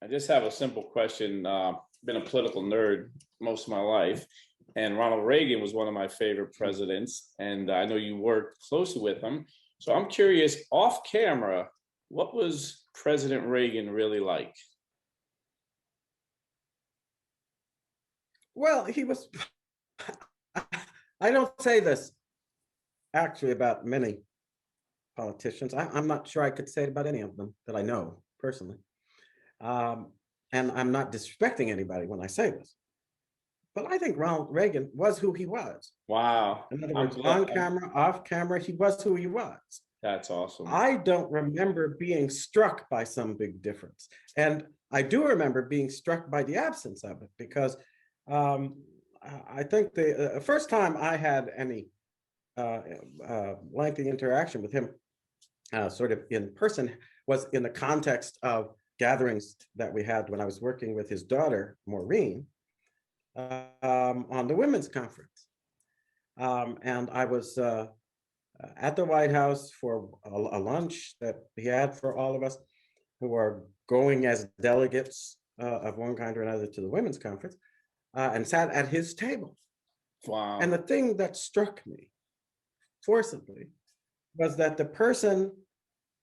I just have a simple question. Been a political nerd most of my life, and Ronald Reagan was one of my favorite presidents, and I know you worked closely with him. So I'm curious, off camera, what was President Reagan really like? Well, he was, I don't say this actually about many politicians. I'm not sure I could say it about any of them that I know personally. Um, and I'm not disrespecting anybody when I say this, but I think Ronald Reagan was who he was. Wow, In other I'm words, glad. on camera, off camera, he was who he was. That's awesome. I don't remember being struck by some big difference. And I do remember being struck by the absence of it because um, I think the first time I had any lengthy interaction with him sort of in person was in the context of gatherings that we had when I was working with his daughter, Maureen, on the women's conference. And I was at the White House for a lunch that he had for all of us who are going as delegates of one kind or another to the women's conference, and sat at his table. Wow. And the thing that struck me forcibly was that the person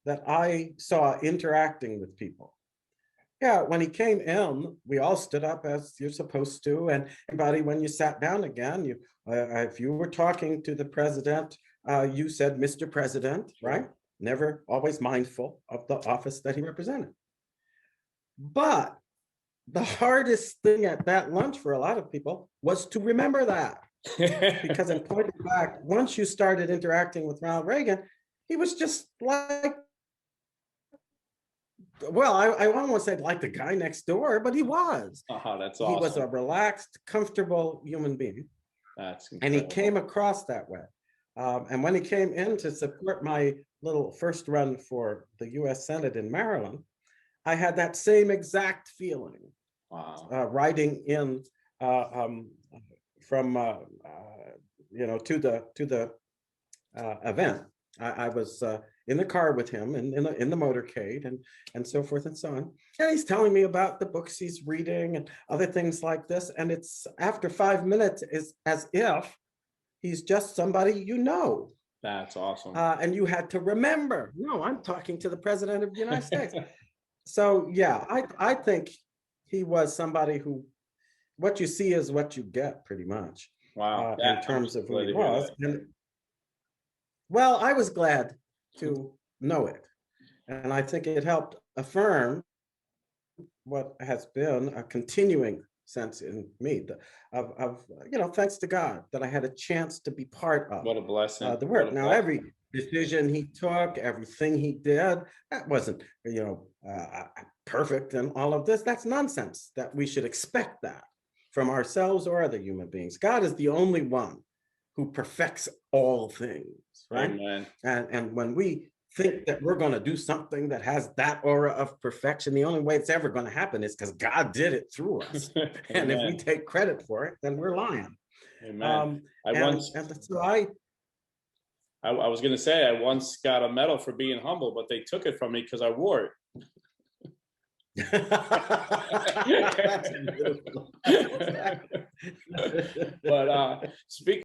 that I saw interacting with people, yeah, when he came in, we all stood up as you're supposed to, and everybody, when you sat down again, you, if you were talking to the president, you said, "Mr. President," right? Never, always mindful of the office that he represented. But the hardest thing at that lunch for a lot of people was to remember that. Because in point of fact, once you started interacting with Ronald Reagan, he was just like, well, I almost said like the guy next door, but he was. That's He was a awesome. relaxed, comfortable human being, That's and he incredible. came across that way. And when he came in to support my little first run for the US Senate in Maryland, I had that same exact feeling Wow. riding in from to the event. I was in the car with him and in the motorcade and so forth and so on. And he's telling me about the books he's reading and other things like this. And it's after 5 minutes is as if he's just somebody you know. That's awesome. And you had to remember, no, I'm talking to the president of the United States. So yeah, I think he was somebody who, what you see is what you get pretty much. Wow. In terms of who Glad he to hear was. that. And well, I was glad to know it. And I think it helped affirm what has been a continuing sense in me of thanks to God that I had a chance to be part of What a blessing. the What work. a Now, blessing. every decision he took, everything he did, that wasn't, perfect and all of this. That's nonsense that we should expect that from ourselves or other human beings. God is the only one who perfects all things, right? Amen. And when we think that we're going to do something that has that aura of perfection, the only way it's ever going to happen is because God did it through us. And if we take credit for it, then we're lying. Amen. And so I was going to say, I once got a medal for being humble, but they took it from me because I wore That's it. beautiful. But speaking